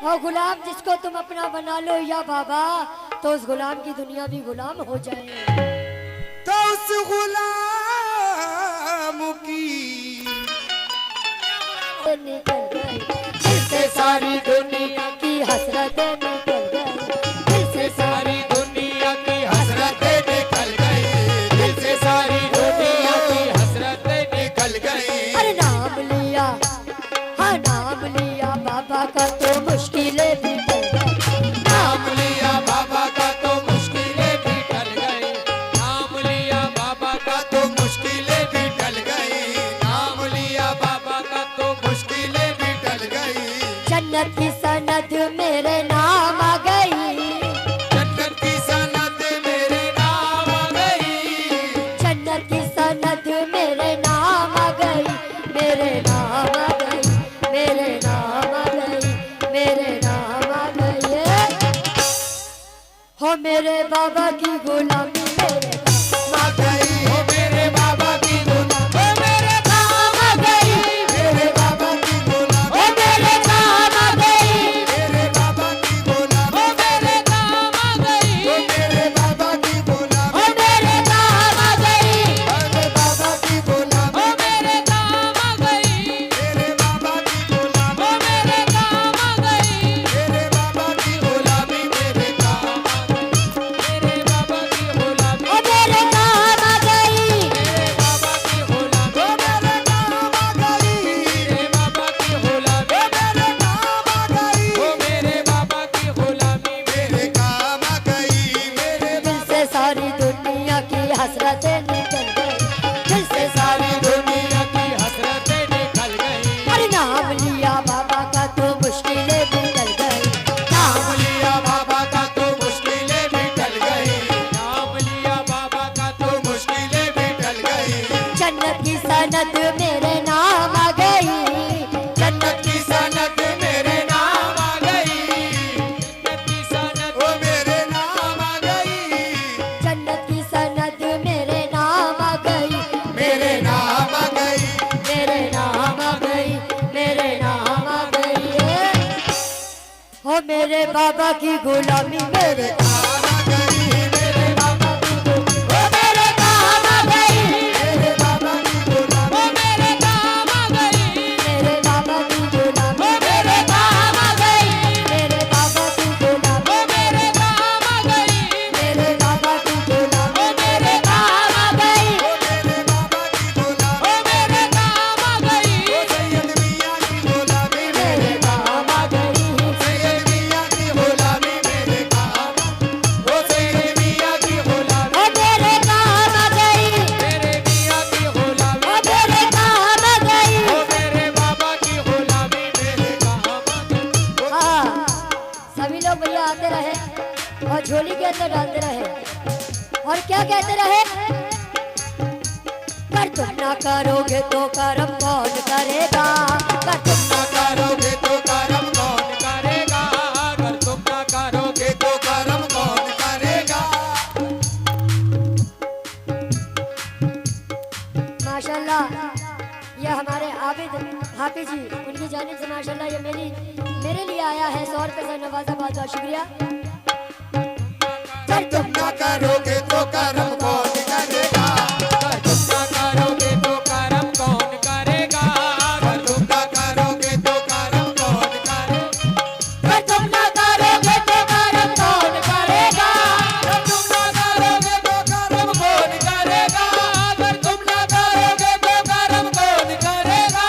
और गुलाम जिसको तुम अपना बना लो या बाबा, तो उस गुलाम की दुनिया भी गुलाम हो जाए। तो उस गुलाम की निकल गई दिल से सारी दुनिया की हसरतें निकल गई, दिल से सारी दुनिया की हसरतें निकल गई, दिल से सारी दुनिया की हसरतें निकल गई। अरे नाम लिया, हाँ नाम लिया बाबा का तो मुश्किलें भी टल गई, नाम लिया बाबा का तो मुश्किलें भी टल गई, नाम लिया बाबा का तो मुश्किलें भी टल गई, नाम लिया बाबा का तो मुश्किलें भी टल गई। जन्नत की सनद मेरे नाम आ गई, जन्नत की सनद मेरे नाम आ गई, जन्नत की सनद मेरे नाम आ गई, मेरे नाम आ गई, मेरे नाम आ गई, मेरे नाम आ गई। हो मेरे बाबा की गुलामी मेरे काम आ गई, हो मेरे बाबा की गुलामी, हो मेरे काम आ गई, मेरे बाबा की गुलामी, हो मेरे काम आ गई, मेरे बाबा की गुलामी, हो मेरे काम आ गई, हो मेरे बाबा की गुलामी, हो मेरे काम आ गई, मेरे बाबा की गुलामी, हो मेरे काम आ गई, मेरे बाबा की गुलामी, हो मेरे काम आ गई, मेरे बाबा की गुलामी, मेरे काम ओ आ गई, मेरे काम आ गई, मेरे बाबा की गुलामी, ओ मेरे काम आ गई, मेरे बाबा की गुलामी, मेरे काम आ गई, मेरे बाबा की गुलामी, मेरे काम आ गई। हो मेरे बाबा की गुलामी, मेरे काम आ गई, मेरे दिल से सारी दुनिया की हसरतें निकल गई, दिल से सारी दुनिया की हसरतें निकल गई। अरे नाम लिया बाबा का तो मुश्किलें भी टल गई, नाम लिया बाबा का तो मुश्किलें भी टल गई, नाम लिया बाबा का तो मुश्किलें भी टल गई। जन्नत की सनद मेरे नाम आ गई, जन्नत की सनद मेरे नाम आ गई, जन्नत की सनद ओ मेरे नाम आ गई, जन्नत की सनद मेरे नाम आ गई, मेरे नाम आ गई, मेरे नाम आ गई, मेरे नाम आ गई। हो मेरे बाबा की गुलामी मेरे नाम आ गई, मेरे बाबा की गुलामी, हो मेरे काम आ गई, मेरे बाबा की गुलामी, हो मेरे काम आ गई, मेरे बाबा की गुलामी, हो मेरे काम आ गई, मेरे बाबा की गुलामी, हो मेरे काम आ गई, मेरे बाबा की गुलामी, हो मेरे काम आ गई, मेरे बाबा की गुलामी, हो मेरे काम आ गई, सैयद मियां की गुलामी, मेरे काम आ गई, सैयद मियां की गुलामी, मेरे काम ओ सैयद मियां की गुलामी, हो मेरे काम आ गई, मेरे मियां की गुलामी, हो मेरे काम आ गई। ओ मेरे बाबा की गुलामी, मेरे काम आ गई। हाँ, सभी लोग भैया आते रहे और झोली के अंदर डालते रहे और क्या कहते रहे, कर तुम ना करोगे तो कर्म कौन करेगा, कर तुम ना करोगे तो कर्म कौन करेगा, अगर तुम ना करोगे तो कर्म कौन करेगा। माशाल्लाह ये हमारे आबिद हाफिज जी, उनकी जानिब से माशाल्लाह ये मेरे लिए आया है 100 रुपये से नवाजा, बहुत बहुत शुक्रिया। अगर तुम ना करोगे तो कर्म कौन करेगा, अगर तुम ना करोगे तो कर्म कौन करेगा, अगर तुम ना करोगे तो कर्म कौन करेगा, कर तुम ना करोगे तो कर्म कौन करेगा, अगर तुम ना करोगे तो कर्म कौन करेगा, अगर तुम ना करोगे तो कर्म कौन करेगा।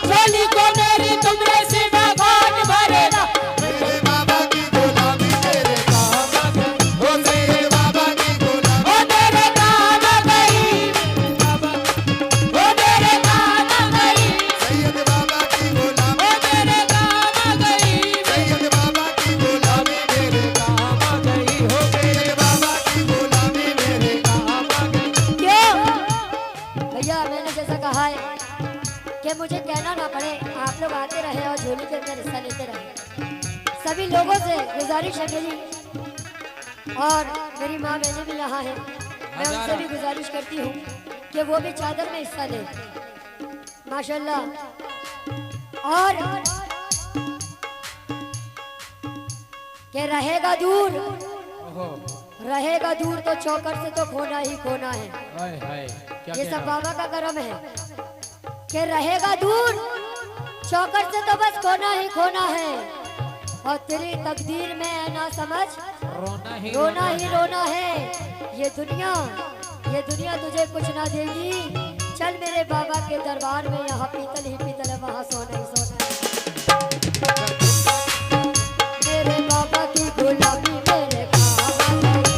झोली को मेरी तुमने सीधा कौन भरेगा, मेरे बाबा की गुलामी, मेरे काम आ गई, ओ सैयद बाबा की गुलामी, ओ मेरे काम आ गई, बाबा ओ मेरे काम आ गई, सैयद बाबा की गुलामी, ओ मेरे काम आ गई। सैयद बाबा की गुलामी, मेरे काम आ गई, हो सैयद बाबा की गुलामी, मेरे काम आ गई। क्यों भैया, मैंने जैसा कहा है कि मुझे कहना ना पड़े, आप लोग आते रहे और झोली के अंदर हिस्सा लेते रहे। सभी लोगों से गुजारिश है मेरी, और मेरी माँ बहनें भी यहाँ है, मैं उनसे भी गुजारिश करती हूँ कि वो भी चादर में हिस्सा ले माशाल्लाह। और कि रहेगा दूर, ओहो, रहेगा दूर तो चौकट से तो खोना ही खोना है। हाय हाय, क्या ये कह सब रहा? बाबा का कर्म है कि रहेगा दूर, चौकट से तो बस खोना ही खोना है। और तेरी तकदीर में है ना समझ, रोना ही रोना है। ये दुनिया तुझे कुछ ना देगी। चल मेरे बाबा के दरबार में, यहाँ पीतल ही पीतल है, वहाँ सोना ही सोना है। मेरे बाबा की गुलामी मेरे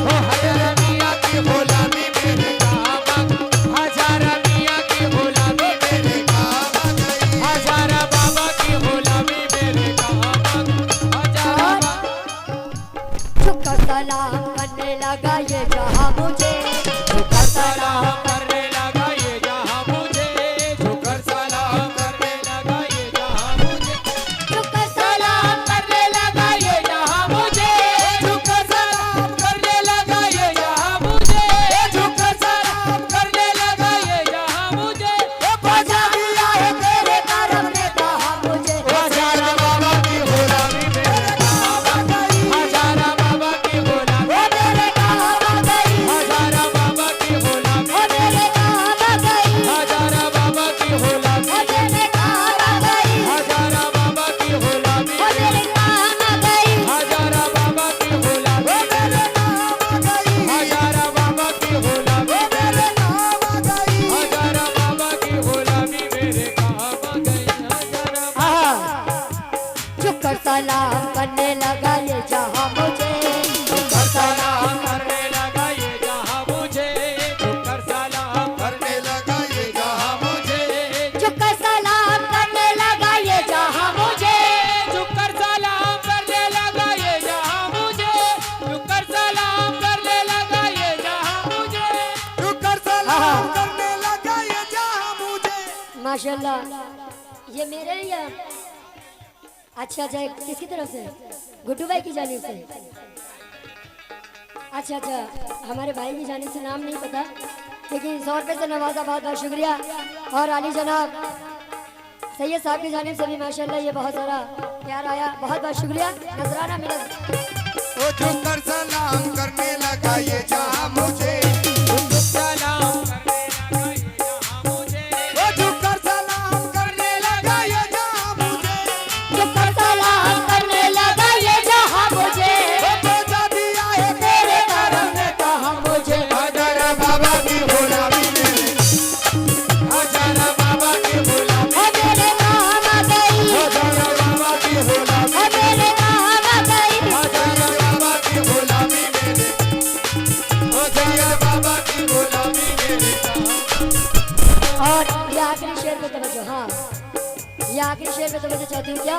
ओ हजारा मियाँ की गुलामी मेरे काम आ गई, हजारा मियाँ की गुलामी मेरे काम आ गई, हजारा बाबा की गुलामी मेरे काम आ गई, हजारा झुककर सलाम करने लगा ये जहाँ मुझे, झुककर सलाम करने लगा ये जहाँ मुझे, झुककर सलाम करने लगा ये जहाँ मुझे, झुककर सलाम करने लगा ये जहाँ मुझे, झुककर सलाम करने लगा ये जहाँ मुझे, झुककर सलाम करने लगा ये जहाँ मुझे, खोजा दिया है तेरे करम ने कहा मुझे। हजारा बाबा की गुलामी मेरे काम आ गई, हजारा बाबा की गुलामी वो मेरे काम आ गई, हजारा बाबा की गुलामी वो मेरे काम आ गई, हजारा बाबा की गुलामी वो मेरे काम आ गई, हजारा बाबा की गुलामी वो मेरे काम आ गई, हजारा बाबा की गुलामी मेरे काम आ गई, हजारा बाबा की गुलामी मेरे काम आ गई। हजारा बाबा की गुलामी मेरे काम आ गई, हजारा झुककर सलाम करने लगा ये जहाँ मुझे, झुककर सलाम करने लगा ये जहाँ मुझे, झुककर सलाम करने लगा ये जहाँ मुझे, झुककर सलाम करने लगा ये जहाँ मुझे, झुककर सलाम करने लगा ये जहाँ मुझे, झुककर सलाम करने लगा ये जहाँ मुझे, झुककर सलाम करने लगा ये जहाँ मुझे। माशाल्लाह। ये मेरे हैं या अच्छा अच्छा किसकी तरफ से, गुड्डू भाई की जानिब से? अच्छा हमारे भाई की जानिब से, नाम नहीं पता, लेकिन 100 रुपये से नवाजा, बहुत बहुत शुक्रिया। और अली जनाब सैयद साहब की जानिब से भी माशाल्लाह ये बहुत सारा प्यार आया, बहुत बहुत शुक्रिया। नजराना मिला। वो झुककर सलाम करने लगा ये जहाँ मुझे, झुककर सलाम करने लगा ये जहाँ मुझे, वो झुककर सलाम करने लगा ये जहाँ मुझे, झुककर सलाम करने लगा ये जहाँ मुझे, वो खोजा दिया है तेरे करम ने कहा मुझे। हजारा बाबा की गुलामी मेरे, हजारा बाबा की गुलामी, वो मेरे काम आ गई, हजारा बाबा की गुलामी, वो मेरे काम आ गई, हजारा बाबा की गुलामी मेरे, हजारा बाबा की गुलामी मेरे काम। और ये आखिरी शेर पे तवज्जो, हाँ ये आखिरी शेर पे तवज्जो चाहती हूँ क्या?